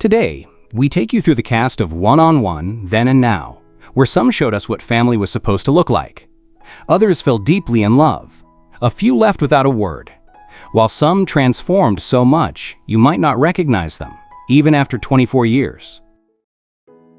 Today, we take you through the cast of One-on-One, Then and Now, where some showed us what family was supposed to look like. Others fell deeply in love. A few left without a word, while some transformed so much you might not recognize them, even after 24 years.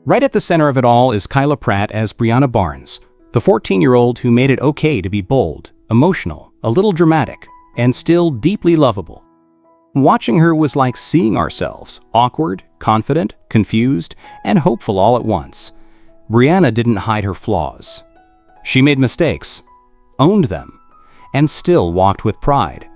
Right at the center of it all is Kyla Pratt as Breanna Barnes, the 14-year-old who made it okay to be bold, emotional, a little dramatic, and still deeply lovable. Watching her was like seeing ourselves, awkward, confident, confused, and hopeful all at once. Breanna didn't hide her flaws. She made mistakes, owned them, and still walked with pride.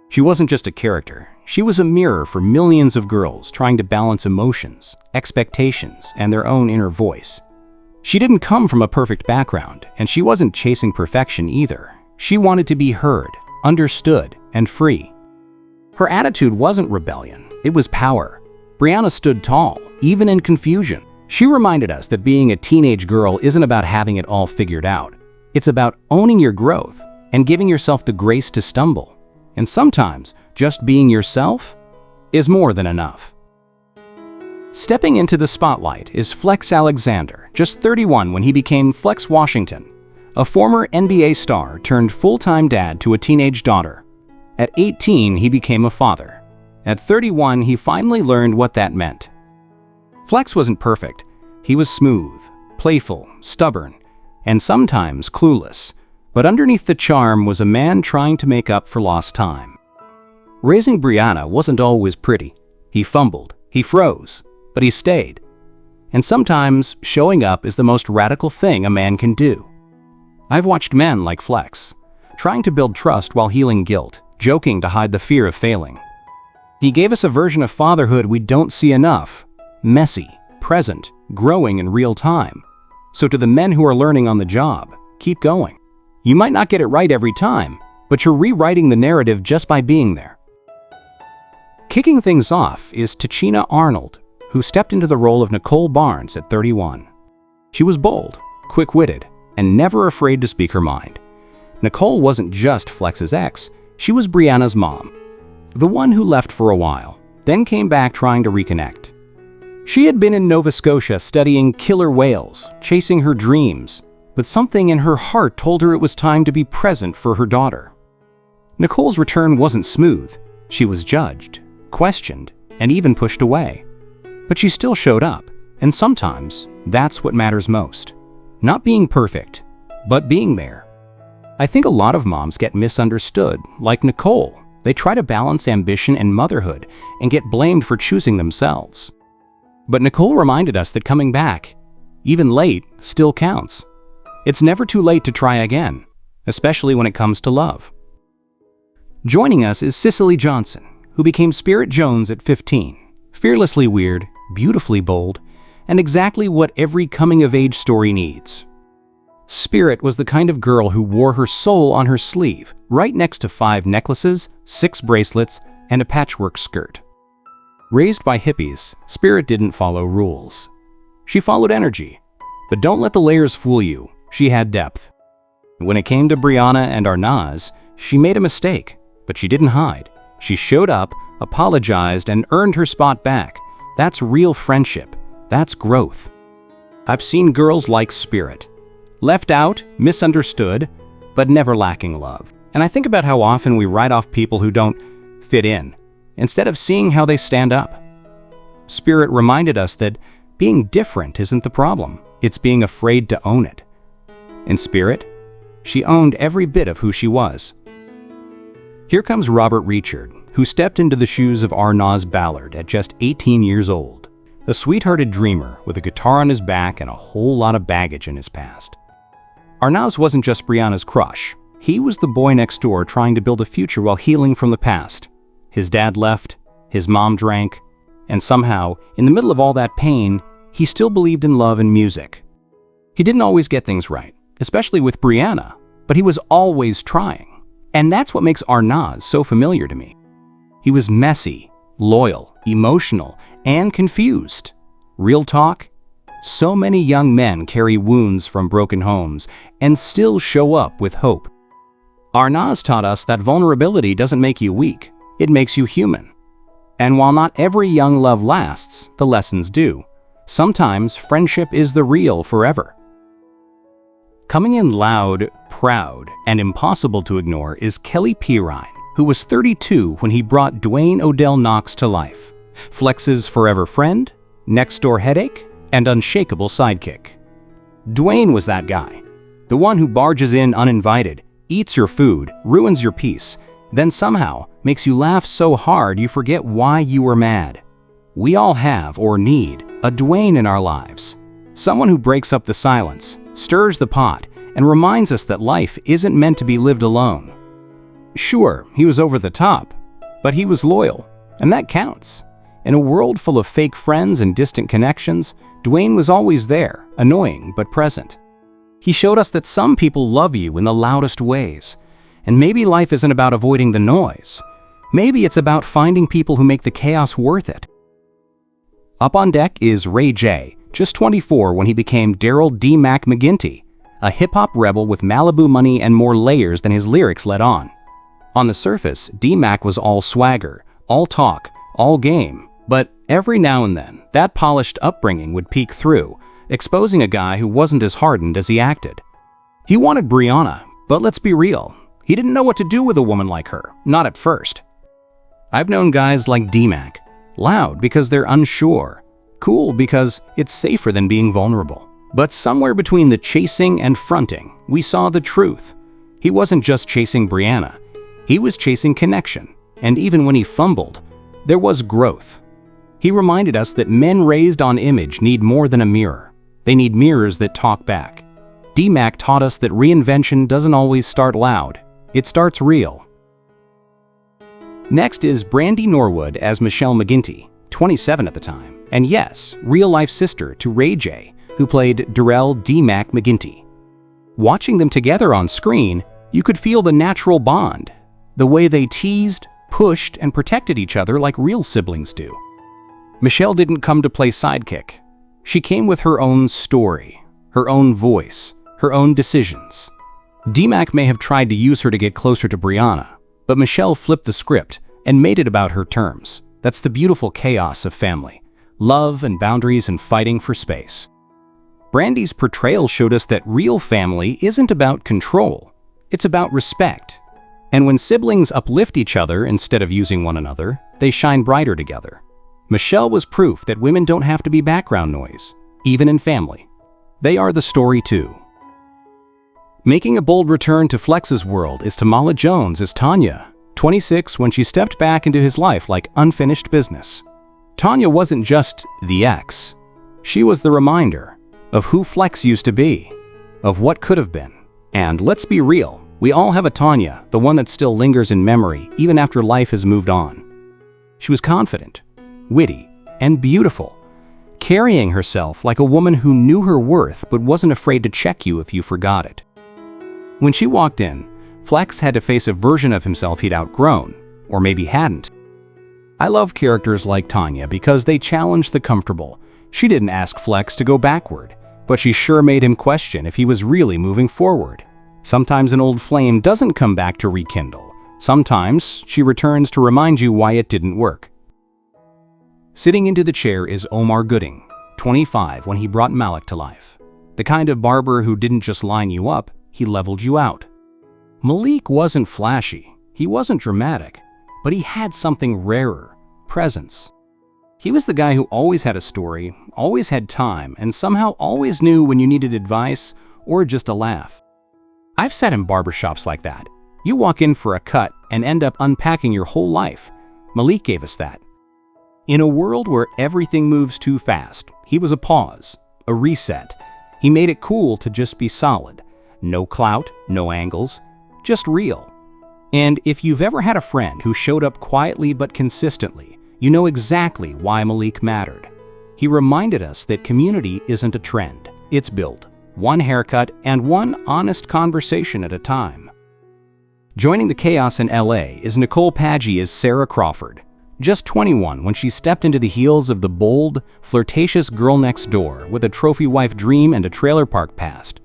She wasn't just a character, she was a mirror for millions of girls trying to balance emotions, expectations, and their own inner voice. She didn't come from a perfect background, and she wasn't chasing perfection either. She wanted to be heard, understood, and free. Her attitude wasn't rebellion, it was power. Breanna stood tall, even in confusion. She reminded us that being a teenage girl isn't about having it all figured out. It's about owning your growth and giving yourself the grace to stumble. And sometimes, just being yourself is more than enough. Stepping into the spotlight is Flex Alexander, just 31 when he became Flex Washington, a former NBA star turned full-time dad to a teenage daughter. At 18, he became a father. At 31, he finally learned what that meant. Flex wasn't perfect. He was smooth, playful, stubborn, and sometimes clueless. But underneath the charm was a man trying to make up for lost time. Raising Breanna wasn't always pretty. He fumbled, he froze, but he stayed. And sometimes showing up is the most radical thing a man can do. I've watched men like Flex, trying to build trust while healing guilt, joking to hide the fear of failing. He gave us a version of fatherhood we don't see enough, messy, present, growing in real time. So to the men who are learning on the job, keep going. You might not get it right every time, but you're rewriting the narrative just by being there. Kicking things off is Tichina Arnold, who stepped into the role of Nicole Barnes at 31. She was bold, quick-witted, and never afraid to speak her mind. Nicole wasn't just Flex's ex, she was Breanna's mom, the one who left for a while, then came back trying to reconnect. She had been in Nova Scotia studying killer whales, chasing her dreams, but something in her heart told her it was time to be present for her daughter. Nicole's return wasn't smooth. She was judged, questioned, and even pushed away. But she still showed up, and sometimes that's what matters most. Not being perfect, but being there. I think a lot of moms get misunderstood, like Nicole. They try to balance ambition and motherhood and get blamed for choosing themselves. But Nicole reminded us that coming back, even late, still counts. It's never too late to try again, especially when it comes to love. Joining us is Sicily Johnson, who became Spirit Jones at 15. Fearlessly weird, beautifully bold, and exactly what every coming-of-age story needs. Spirit was the kind of girl who wore her soul on her sleeve, right next to 5 necklaces, 6 bracelets, and a patchwork skirt. Raised by hippies, Spirit didn't follow rules. She followed energy. But don't let the layers fool you, she had depth. When it came to Breanna and Arnaz, she made a mistake, but she didn't hide. She showed up, apologized, and earned her spot back. That's real friendship. That's growth. I've seen girls like Spirit. Left out, misunderstood, but never lacking love. And I think about how often we write off people who don't fit in, instead of seeing how they stand up. Spirit reminded us that being different isn't the problem. It's being afraid to own it. In Spirit, she owned every bit of who she was. Here comes Robert Ri'chard, who stepped into the shoes of Arnaz Ballard at just 18 years old. A sweethearted dreamer with a guitar on his back and a whole lot of baggage in his past. Arnaz wasn't just Breanna's crush. He was the boy next door trying to build a future while healing from the past. His dad left, his mom drank, and somehow, in the middle of all that pain, he still believed in love and music. He didn't always get things right, especially with Breanna, but he was always trying. And that's what makes Arnaz so familiar to me. He was messy, loyal, emotional, and confused. Real talk, so many young men carry wounds from broken homes and still show up with hope. Arnaz taught us that vulnerability doesn't make you weak, it makes you human. And while not every young love lasts, the lessons do. Sometimes friendship is the real forever. Coming in loud, proud, and impossible to ignore is Kelly Perine, who was 32 when he brought Duane Odell Knox to life. Flex's forever friend, next-door headache, and unshakable sidekick. Duane was that guy. The one who barges in uninvited, eats your food, ruins your peace, then somehow makes you laugh so hard you forget why you were mad. We all have, or need, a Duane in our lives. Someone who breaks up the silence, stirs the pot, and reminds us that life isn't meant to be lived alone. Sure, he was over the top, but he was loyal, and that counts. In a world full of fake friends and distant connections, Duane was always there, annoying but present. He showed us that some people love you in the loudest ways, and maybe life isn't about avoiding the noise. Maybe it's about finding people who make the chaos worth it. Up on deck is Ray J, just 24 when he became Darrell D-Mack McGinty, a hip-hop rebel with Malibu money and more layers than his lyrics let on. On the surface, D-Mack was all swagger, all talk, all game, but every now and then, that polished upbringing would peek through, exposing a guy who wasn't as hardened as he acted. He wanted Breanna, but let's be real, he didn't know what to do with a woman like her, not at first. I've known guys like D-Mack, loud because they're unsure, cool because it's safer than being vulnerable. But somewhere between the chasing and fronting, we saw the truth. He wasn't just chasing Breanna, he was chasing connection, and even when he fumbled, there was growth. He reminded us that men raised on image need more than a mirror. They need mirrors that talk back. D-Mack taught us that reinvention doesn't always start loud, it starts real. Next is Brandy Norwood as Michelle McGinty, 27 at the time, and yes, real-life sister to Ray J, who played Darrell D-Mack McGinty. Watching them together on screen, you could feel the natural bond, the way they teased, pushed, and protected each other like real siblings do. Michelle didn't come to play sidekick. She came with her own story, her own voice, her own decisions. D-Mack may have tried to use her to get closer to Breanna, but Michelle flipped the script and made it about her terms. That's the beautiful chaos of family, love and boundaries and fighting for space. Brandy's portrayal showed us that real family isn't about control, it's about respect. And when siblings uplift each other instead of using one another, they shine brighter together. Michelle was proof that women don't have to be background noise, even in family. They are the story too. Making a bold return to Flex's world is Tamala Jones as Tanya, 26 when she stepped back into his life like unfinished business. Tanya wasn't just the ex. She was the reminder of who Flex used to be, of what could have been. And let's be real, we all have a Tanya, the one that still lingers in memory even after life has moved on. She was confident, witty, and beautiful, carrying herself like a woman who knew her worth but wasn't afraid to check you if you forgot it. When she walked in, Flex had to face a version of himself he'd outgrown, or maybe hadn't. I love characters like Tanya because they challenge the comfortable. She didn't ask Flex to go backward, but she sure made him question if he was really moving forward. Sometimes an old flame doesn't come back to rekindle. Sometimes she returns to remind you why it didn't work. Sitting into the chair is Omar Gooding, 25 when he brought Malik to life. The kind of barber who didn't just line you up, he leveled you out. Malik wasn't flashy, he wasn't dramatic, but he had something rarer, presence. He was the guy who always had a story, always had time, and somehow always knew when you needed advice or just a laugh. I've sat in barbershops like that. You walk in for a cut and end up unpacking your whole life. Malik gave us that. In a world where everything moves too fast, he was a pause, a reset. He made it cool to just be solid. No clout, no angles, just real. And if you've ever had a friend who showed up quietly but consistently, you know exactly why Malik mattered. He reminded us that community isn't a trend, it's built, one haircut and one honest conversation at a time. Joining the chaos in LA is Nicole Paggi as Sara Crawford, just 21 when she stepped into the heels of the bold, flirtatious girl next door with a trophy wife dream and a trailer park past.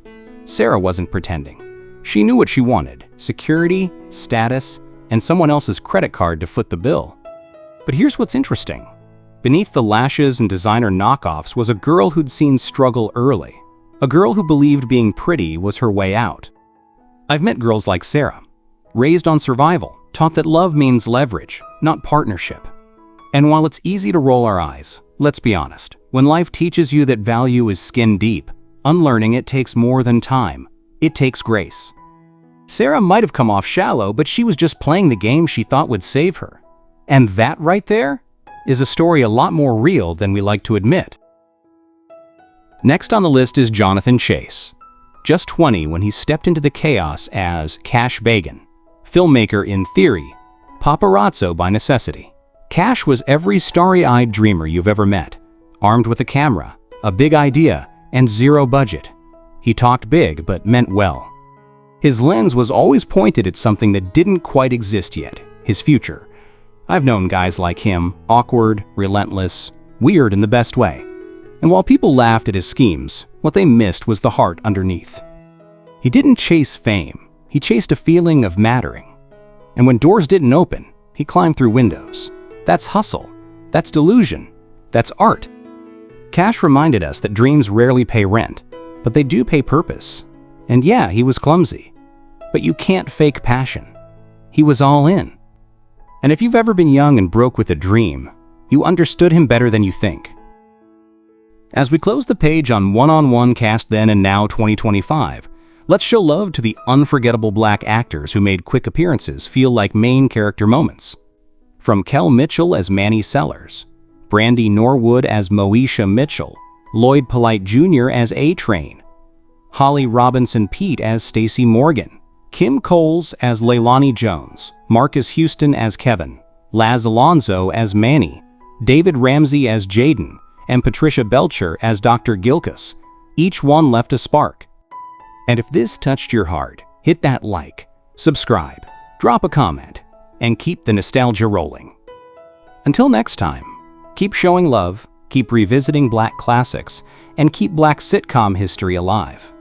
Sara wasn't pretending. She knew what she wanted, security, status, and someone else's credit card to foot the bill. But here's what's interesting. Beneath the lashes and designer knockoffs was a girl who'd seen struggle early. A girl who believed being pretty was her way out. I've met girls like Sara, raised on survival, taught that love means leverage, not partnership. And while it's easy to roll our eyes, let's be honest, when life teaches you that value is skin deep, unlearning it takes more than time. It takes grace. Sara might have come off shallow, but she was just playing the game she thought would save her. And that right there is a story a lot more real than we like to admit. Next on the list is Jonathan Chase. Just 20 when he stepped into the chaos as Cash Bagan, filmmaker in theory, paparazzo by necessity. Cash was every starry-eyed dreamer you've ever met, armed with a camera, a big idea, and zero budget. He talked big but meant well. His lens was always pointed at something that didn't quite exist yet, his future. I've known guys like him, awkward, relentless, weird in the best way. And while people laughed at his schemes, what they missed was the heart underneath. He didn't chase fame, he chased a feeling of mattering. And when doors didn't open, he climbed through windows. That's hustle, that's delusion, that's art. Cash reminded us that dreams rarely pay rent, but they do pay purpose. And yeah, he was clumsy, but you can't fake passion. He was all in. And if you've ever been young and broke with a dream, you understood him better than you think. As we close the page on One-on-One Cast Then and Now 2025, let's show love to the unforgettable black actors who made quick appearances feel like main character moments. From Kel Mitchell as Manny Sellers, Brandy Norwood as Moesha Mitchell, Lloyd Polite Jr. as A-Train, Holly Robinson Pete as Stacy Morgan, Kim Coles as Leilani Jones, Marcus Houston as Kevin, Laz Alonso as Manny, David Ramsey as Jaden, and Patricia Belcher as Dr. Gilkis. Each one left a spark. And if this touched your heart, hit that like, subscribe, drop a comment, and keep the nostalgia rolling. Until next time, keep showing love, keep revisiting black classics, and keep black sitcom history alive.